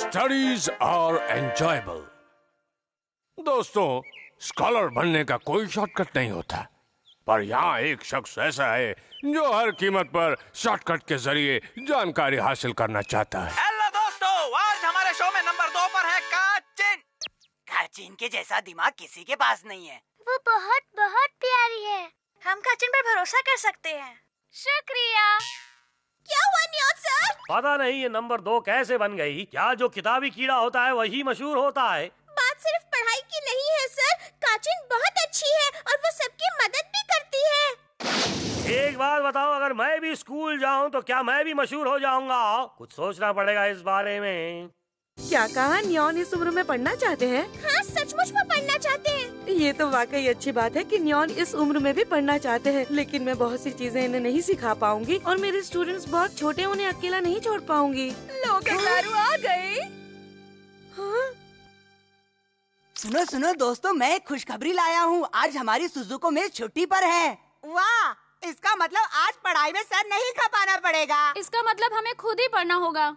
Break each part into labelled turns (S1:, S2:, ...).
S1: Studies are enjoyable. दोस्तों, scholar बनने का कोई शॉर्टकट नहीं होता, पर यहाँ एक शख्स ऐसा है जो हर कीमत पर शॉर्टकट के जरिए जानकारी हासिल करना चाहता है।
S2: हेलो दोस्तों, आज हमारे शो में नंबर 2 पर है काचिन। काचिन के जैसा दिमाग किसी के पास नहीं है।
S3: वो बहुत बहुत प्यारी है।
S4: हम काचिन पर भरोसा कर सकते हैं।
S3: शुक्रिया।
S4: क्या हुआ नियाज़ सर?
S5: पता नहीं ये नंबर 2 कैसे बन गई। क्या जो किताबी कीड़ा होता है वही मशहूर होता है?
S4: बात सिर्फ पढ़ाई की नहीं है सर, काचिन बहुत अच्छी है और वो सबकी मदद भी करती है।
S5: एक बात बताओ, अगर मैं भी स्कूल जाऊं तो क्या मैं भी मशहूर हो जाऊंगा? कुछ सोचना पड़ेगा इस बारे में।
S6: क्या कहा? न्योन इस उम्र में पढ़ना चाहते हैं?
S4: हाँ, सचमुच में पढ़ना चाहते हैं।
S6: ये तो वाकई अच्छी बात है कि न्योन इस उम्र में भी पढ़ना चाहते हैं, लेकिन मैं बहुत सी चीजें इन्हें नहीं सिखा पाऊंगी और मेरे स्टूडेंट्स बहुत छोटे हैं, उन्हें अकेला नहीं छोड़ पाऊंगी।
S4: लोग आ गए।
S6: हाँ?
S2: सुनो सुनो दोस्तों, मैं एक खुशखबरी लाया हूँ। आज हमारी सुजुको में छुट्टी पर है। वाह, इसका मतलब आज पढ़ाई में सर नहीं खपाना पड़ेगा।
S3: इसका मतलब हमें खुद ही पढ़ना होगा।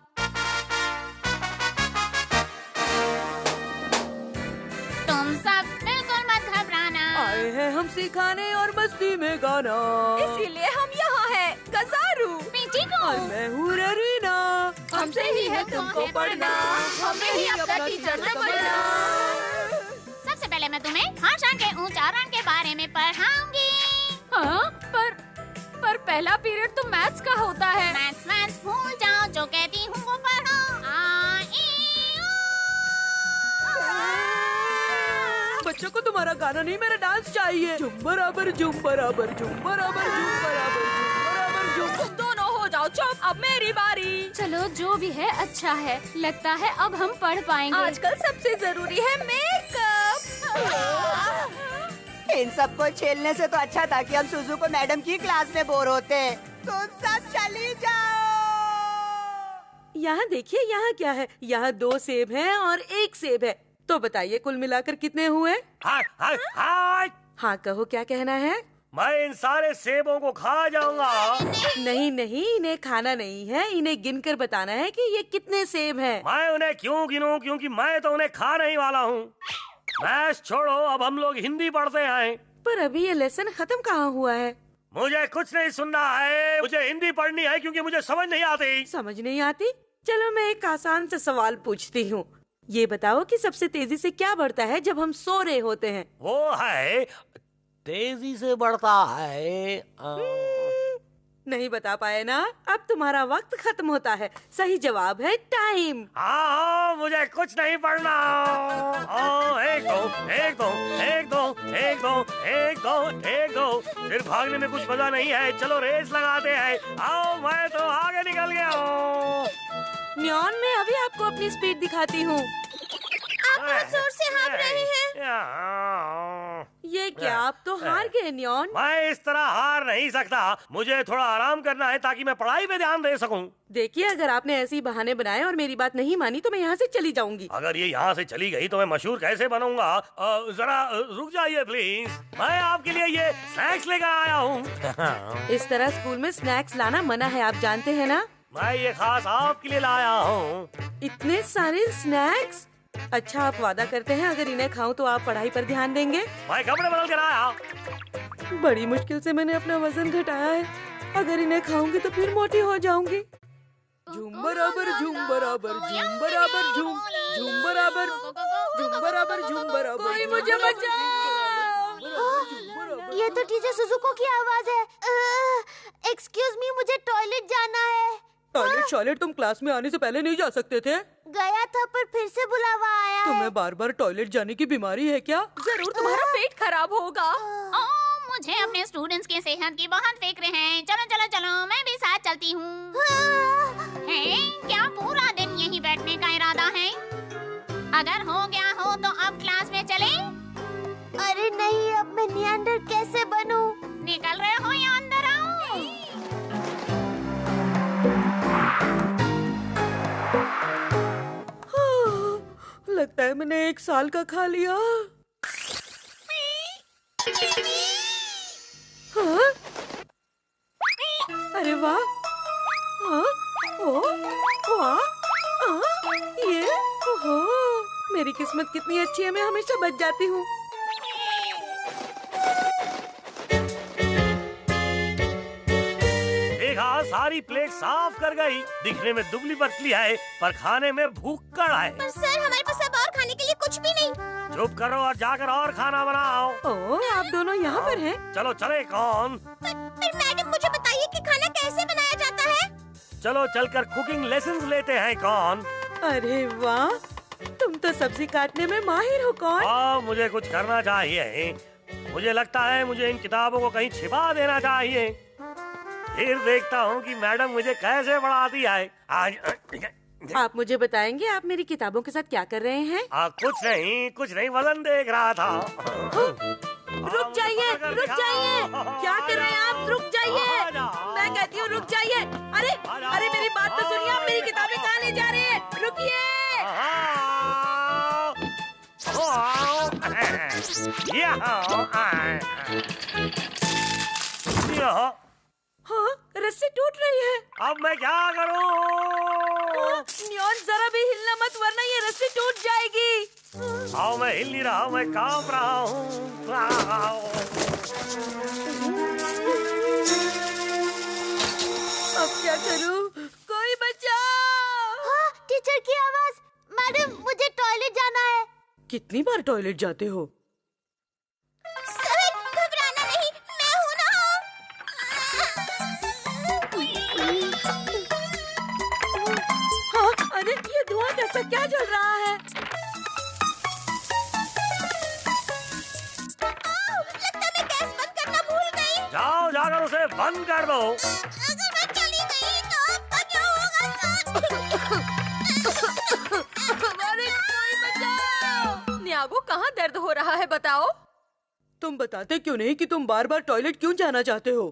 S3: तुम सब बिल्कुल मत घबराना।
S6: आए हैं हम सिखाने और मस्ती में गाना,
S4: इसीलिए हम यहाँ हैं। गजारू,
S3: पीची को।
S6: और मैं हूँ ररीना।
S4: हमसे ही है तुमको पढ़ना, हमें ही अपना टीचर समझना।
S3: सबसे पहले मैं तुम्हें भाषा के उच्चारण के बारे में पढ़ाऊंगी। हाँ, पर पहला पीरियड तो मैथ्स का होता है। मैथ्स भूल जाओ, जो कहती हूँ वो पढ़ो। आ, ई,
S6: बच्चों को तुम्हारा गाना नहीं, मेरा डांस चाहिए। झुम बराबर झुम बराबर झुम बराबर झुम बराबर झुम बराबर झुम।
S4: तुम दोनों हो जाओ चुप, अब मेरी बारी।
S3: चलो, जो भी है अच्छा है। लगता है अब हम पढ़ पाएंगे।
S4: आजकल सबसे जरूरी है मेकअप।
S2: इन सबको छेलने से तो अच्छा था कि हम सुजुको मैडम की क्लास में बोर होते। तुम सब चली जाओ।
S6: यहाँ देखिए, यहाँ क्या है? यहाँ 2 सेब हैं और 1 सेब है। तो बताइए कुल मिलाकर कितने हुए?
S5: हाय हाय हाय!
S6: हाँ कहो, क्या कहना है?
S5: मैं इन सारे सेबों को खा जाऊंगा।
S6: नहीं नहीं, इन्हें खाना नहीं है, इन्हें गिनकर बताना है कि ये कितने सेब हैं।
S5: मैं उन्हें क्यों गिनूं, क्योंकि मैं तो उन्हें खा नहीं वाला हूँ। मैथ्स छोड़ो, अब हम लोग हिंदी पढ़ते हैं।
S6: पर अभी ये लेसन खत्म कहाँ हुआ है?
S5: मुझे कुछ नहीं सुनना है, मुझे हिंदी पढ़नी है क्योंकि मुझे समझ नहीं आती।
S6: समझ नहीं आती? चलो मैं एक आसान सा सवाल पूछती हूँ। ये बताओ कि सबसे तेजी से क्या बढ़ता है जब हम सो रहे होते हैं?
S5: वो है तेजी से बढ़ता है।
S6: नहीं बता पाए ना? अब तुम्हारा वक्त खत्म होता है। सही जवाब है टाइम।
S5: हाँ, मुझे कुछ नहीं पढ़ना। एक दो। सिर्फ भागने में कुछ मजा नहीं है। चलो रेस लगाते हैं। आओ, मैं तो आगे निकल गया हूँ।
S6: न्योन, मैं अभी आपको अपनी स्पीड दिखाती हूँ।
S4: आप बहुत जोर से हाँफ रहे हैं।
S6: ये क्या, आप तो हार गए न्योन।
S5: मैं इस तरह हार नहीं सकता। मुझे थोड़ा आराम करना है ताकि मैं पढ़ाई पे ध्यान दे सकूं।
S6: देखिए, अगर आपने ऐसे ही बहाने बनाए और मेरी बात नहीं मानी तो मैं यहाँ से चली जाऊंगी।
S5: अगर ये यहाँ से चली गई तो मैं मशहूर कैसे बनूंगा? जरा रुक जाइए प्लीज। मैं आपके लिए ये स्नैक्स लेकर आया हूँ।
S6: इस तरह स्कूल में स्नैक्स लाना मना है, आप जानते हैं ना?
S5: मैं ये खास आपके लिए लाया हूँ।
S6: इतने सारे स्नैक्स? अच्छा, आप वादा करते हैं अगर इन्हें खाऊं तो आप पढ़ाई पर ध्यान देंगे?
S5: मैं कपड़े बदल कर आया।
S6: बड़ी मुश्किल से मैंने अपना वजन घटाया है। अगर इन्हें खाऊंगी तो फिर मोटी हो जाऊंगी। झूम बराबर झूम बराबर झूम बराबर झूम झूम बराबर झूम बराबर झूम बराबर। कोई मुझे बचाओ!
S3: ये तो टीचर सुजुको की आवाज है। एक्सक्यूज मी, मुझे टॉयलेट जाना है।
S6: टॉयलेट तुम क्लास में आने से पहले नहीं जा सकते थे?
S3: गया था पर फिर से बुलावा आया है।
S6: तुम्हें बार बार टॉयलेट जाने की बीमारी है क्या?
S4: जरूर तुम्हारा पेट खराब होगा।
S3: मुझे अपने स्टूडेंट्स की सेहत की बहुत फिक्र है। चलो चलो चलो, मैं भी साथ चलती हूँ। क्या पूरा दिन यहीं बैठने का इरादा है? अगर हो गया हो तो अब क्लास में चले? अरे नहीं, अब मैं नियंडर कैसे बनूं? निकल रहे हो या अंदर आओ?
S6: लगता है मैंने 1 साल का खा लिया। हाँ? अरे वाह! हाँ? ओ, वाह! हाँ? ये मेरी किस्मत कितनी अच्छी है, मैं हमेशा बच जाती हूँ।
S5: देखा, सारी प्लेट साफ कर गई। दिखने में दुबली पतली है पर खाने में भूक्कड़ है।
S4: पर सर हमारे पास अब और खाने के लिए कुछ भी नहीं।
S5: चुप करो और जाकर और खाना बनाओ।
S6: ओह, आप दोनों यहाँ पर हैं?
S5: चलो चले कौन?
S4: पर मैडम मुझे बताइए कि खाना कैसे बनाया जाता है?
S5: चलो चलकर कुकिंग लेसन्स लेते हैं कौन?
S6: अरे वाह, तुम तो सब्जी काटने में माहिर हो कौन?
S5: हाँ, मुझे कुछ करना चाहिए। मुझे लगता है मुझे इन किताबों को कहीं छिपा देना चाहिए। फिर देखता हूँ कि मैडम मुझे कैसे पढ़ाती है। आज
S6: आप मुझे बताएंगे आप मेरी किताबों के साथ क्या कर रहे हैं?
S5: कुछ नहीं, वजन देख रहा था।
S6: रुक जाइए, रुक जाइए, क्या कर रहे हैं आप? रुक जाइए, मैं कहती हूँ रुक जाइए। अरे अरे मेरी बात तो सुनिए, आप मेरी किताबें कहाँ ले जा रहे हैं? रुकिए। हाँ, रस्सी टूट रही है।
S5: अब मैं क्या करूं?
S6: नियॉन, जरा भी हिलना मत वरना ये रस्सी टूट जाएगी।
S5: आओ, मैं हिल नहीं रहा हूँ, मैं कांप रहा हूँ।
S6: अब क्या करूं? कोई बचाओ।
S4: हाँ, टीचर की आवाज। मैडम मुझे टॉयलेट जाना है।
S6: कितनी बार टॉयलेट जाते हो?
S4: सर घबराना नहीं, मैं हूँ ना।
S6: हाँ, अरे ये धुआं कैसा क्या जल रहा है?
S4: लगता है मैं गैस बंद करना भूल गई।
S5: जाओ, जाकर उसे बंद कर दो।
S4: अगर मैं चली गई तो आपका क्या होगा सर?
S6: अरे कोई बचाओ। न्यागो, कहाँ दर्द हो रहा है बताओ? तुम बताते क्यों नहीं कि तुम बार बार टॉयलेट क्यों जाना चाहते हो?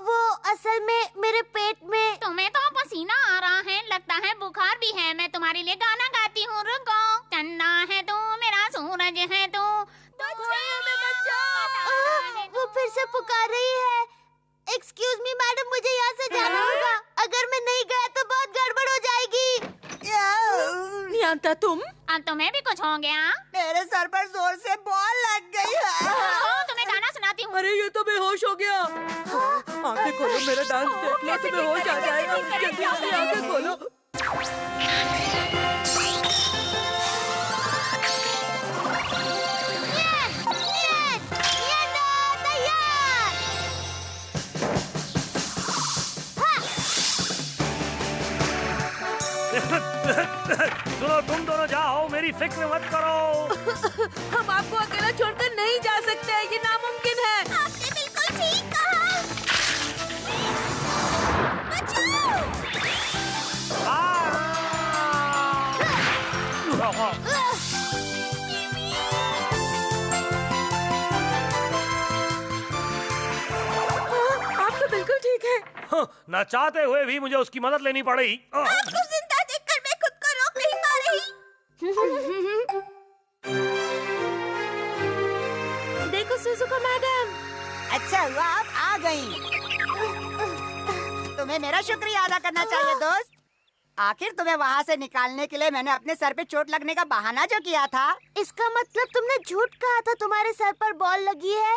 S4: वो असल में मेरे पेट में।
S3: तुम्हें तो पसीना आ रहा है, लगता है बुखार भी है। मैं तुम्हारे लिए गाना गाती हूँ, रुको। चन्ना है तू, मेरा सूरज है तू।
S4: वो फिर से पुकार रही है। एक्सक्यूज मी मैडम, मुझे यहाँ से जाना होगा। अगर मैं नहीं गया तो बहुत गड़बड़ हो जाएगी।
S6: नियांता, तुम?
S3: अब तुम्हें भी कुछ हो गया?
S2: मेरे सर पर जोर से बॉल लग गई है।
S3: तुम्हें गाना सुनाती हूँ।
S6: अरे ये तो बेहोश हो गया। आंखें खोलो, मेरा डांस देख लो तो बेहोश आ जाएगा। जल्दी जल्दी आंखें खोलो।
S5: सुनो, तुम दोनों जाओ, मेरी फिक्र मत करो।
S6: हम आपको अकेला छोड़कर नहीं जा सकते, ये नामुमकिन है।
S4: आपने बिल्कुल ठीक कहा। बचाओ।
S6: आप तो बिल्कुल ठीक है।
S5: न चाहते हुए भी मुझे उसकी मदद लेनी पड़ी।
S4: आपको जिंदा देखकर मैं खुद को रोक नहीं पा रही।
S6: देखो सुजुको मैडम।
S2: अच्छा हुआ आप आ गई। तुम्हें मेरा शुक्रिया अदा करना चाहिए दोस्त। आखिर तुम्हें वहाँ से निकालने के लिए मैंने अपने सर पे चोट लगने का बहाना जो किया था।
S4: इसका मतलब तुमने झूठ कहा था तुम्हारे सर पर बॉल लगी है?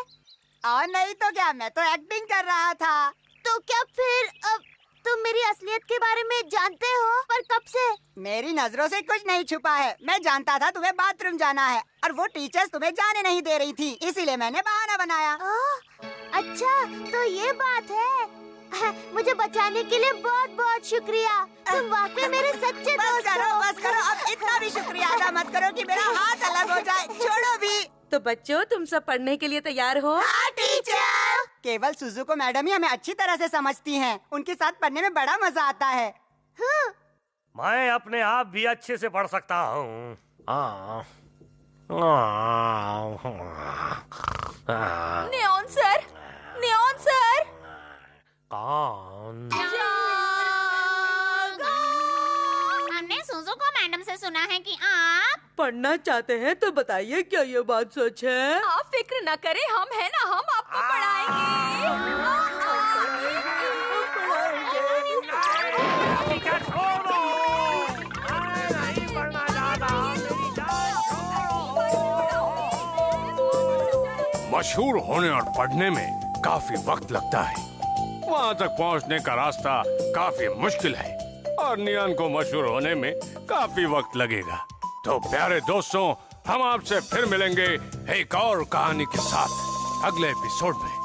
S2: और नहीं तो क्या, मैं तो एक्टिंग कर रहा था।
S4: तो क्या फिर अब तुम मेरी असलियत के बारे में जानते हो? पर कब से?
S2: मेरी नजरों से कुछ नहीं छुपा है। मैं जानता था तुम्हें बाथरूम जाना है और वो टीचर्स तुम्हें जाने नहीं दे रही थी, इसीलिए मैंने बहाना बनाया।
S4: अच्छा तो ये बात है। मुझे बचाने के लिए बहुत बहुत शुक्रिया। तुम वाकई मेरे सच्चे दोस्त हो।
S2: बस करो, अब इतना भी शुक्रिया अदा मत करो कि मेरा हाथ अलग हो जाए। छोड़ो भी।
S6: तो बच्चों, तुम सब पढ़ने के लिए तैयार हो?
S2: हाँ टीचर। केवल सुजुको मैडम ही हमें अच्छी तरह से समझती हैं। उनके साथ पढ़ने में बड़ा मजा आता है।
S5: मैं अपने आप भी अच्छे से पढ़ सकता हूँ।
S6: Neon sir, neon sir.
S5: कौन?
S3: हमने सुजुको मैडम से सुना है कि आप
S6: पढ़ना चाहते हैं तो बताइए, क्या ये बात सच है? आप फिक्र न करें, हम हैं ना, हम आपको
S5: छोड़ो, मैं नहीं पढ़ना चाहता। मेरी जान
S1: मशहूर होने और पढ़ने में काफी वक्त लगता है। वहाँ तक पहुँचने का रास्ता काफी मुश्किल है और नियान को मशहूर होने में काफी वक्त लगेगा। तो प्यारे दोस्तों, हम आपसे फिर मिलेंगे एक और कहानी के साथ अगले एपिसोड में।